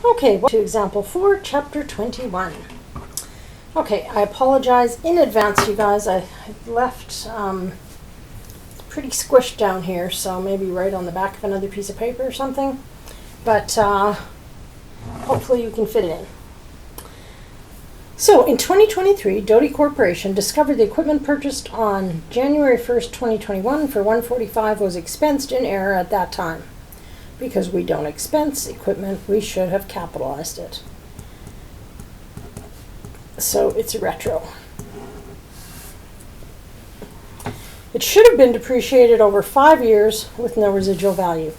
Okay, to example 4, chapter 21. Okay, I apologize in advance, you guys. I left pretty squished down here, so maybe right on the back of another piece of paper or something. But hopefully you can fit it in. So in 2023, Doty Corporation discovered the equipment purchased on January 1st, 2021 for $145 was expensed in error at that time. Because we don't expense equipment, we should have capitalized it. So it's a retro. It should have been depreciated over 5 years with no residual value.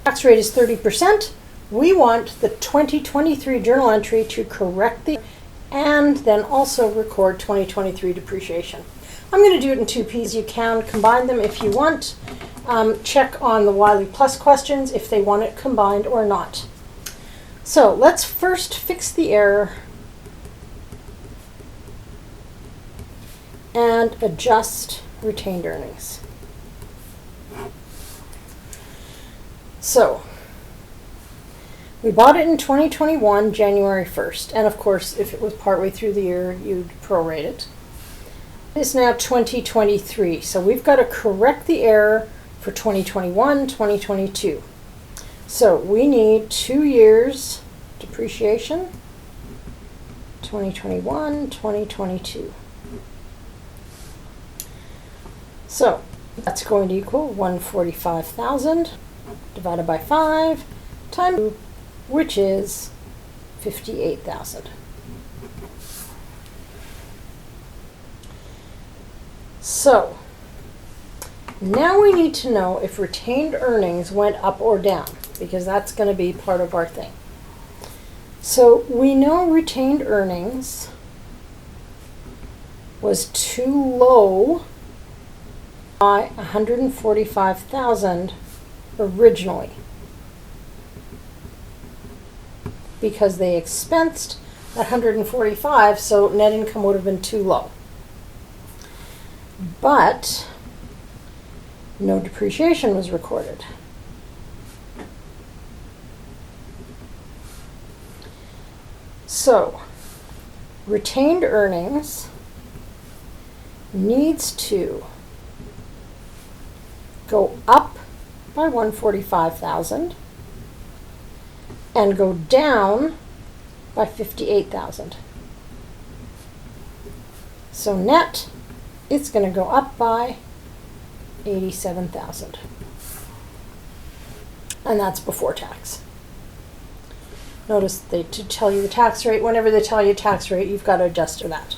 Tax rate is 30%. We want the 2023 journal entry to correct the and then also record 2023 depreciation. I'm going to do it in two P's. You can combine them if you want. Check on the Wiley Plus questions if they want it combined or not. So let's first fix the error and adjust retained earnings. So we bought it in 2021, January 1st. And of course, if it was partway through the year, you'd prorate it. It's now 2023. So we've got to correct the error for 2021, 2022. So we need 2 years depreciation, 2021, 2022. So that's going to equal 145,000 divided by 5 times 2, which is 58,000. So now we need to know if retained earnings went up or down, because that's going to be part of our thing. So we know retained earnings was too low by 145,000 originally, because they expensed that 145, so net income would have been too low. But no depreciation was recorded. So retained earnings needs to go up by 145,000 and go down by 58,000. So net, it's going to go up by 87,000. And that's before tax. Notice they tell you the tax rate. Whenever they tell you tax rate, you've got to adjust to that.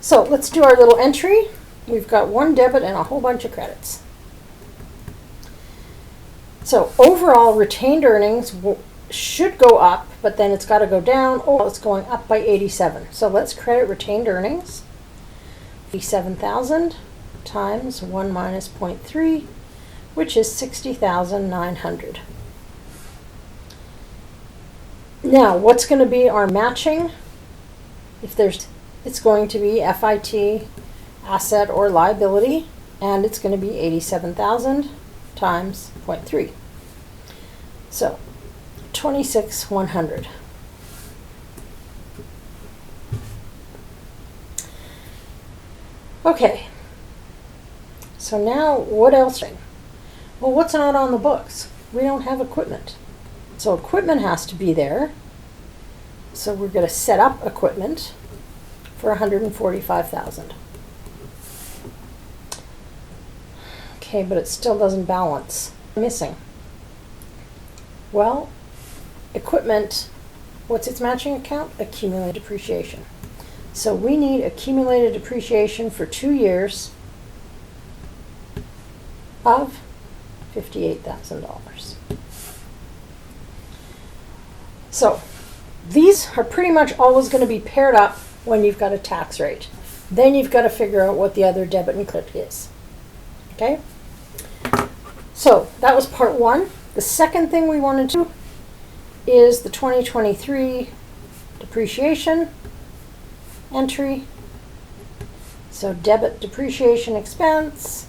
So let's do our little entry. We've got one debit and a whole bunch of credits. So overall retained earnings should go up, but then it's got to go down. Oh, it's going up by 87. So let's credit retained earnings. 87,000 times 1 minus 0.3, which is 60,900. Now, what's going to be our matching? It's going to be FIT, asset or liability, and it's going to be 87,000 times 0.3. So 26,100. Okay. So now what else? Well, what's not on the books? We don't have equipment. So equipment has to be there. So we're going to set up equipment for 145,000. Okay, but it still doesn't balance. Missing. Well, equipment, what's its matching account? Accumulated depreciation. So we need accumulated depreciation for 2 years of $58,000. So these are pretty much always going to be paired up when you've got a tax rate. Then you've got to figure out what the other debit and credit is. Okay? So that was part one. The second thing we wanted to do is the 2023 depreciation entry. So debit depreciation expense,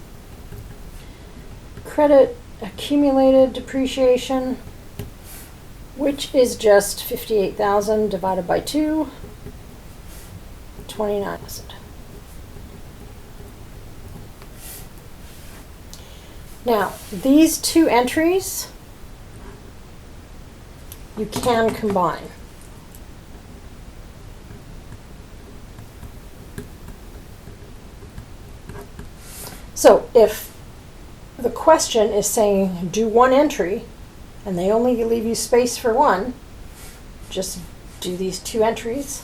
credit accumulated depreciation, which is just 58,000 divided by 2, 29,000. Now, these two entries you can combine. So if the question is saying do one entry and they only leave you space for one, just do these two entries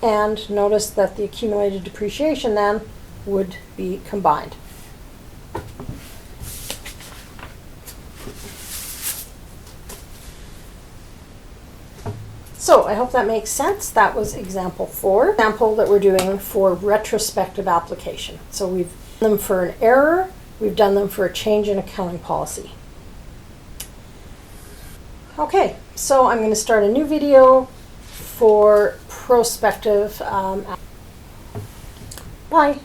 and notice that the accumulated depreciation then would be combined. So I hope that makes sense. That was example 4. Example that we're doing for retrospective application. So we've done them for an error, we've done them for a change in accounting policy. Okay, so I'm going to start a new video for prospective. Bye.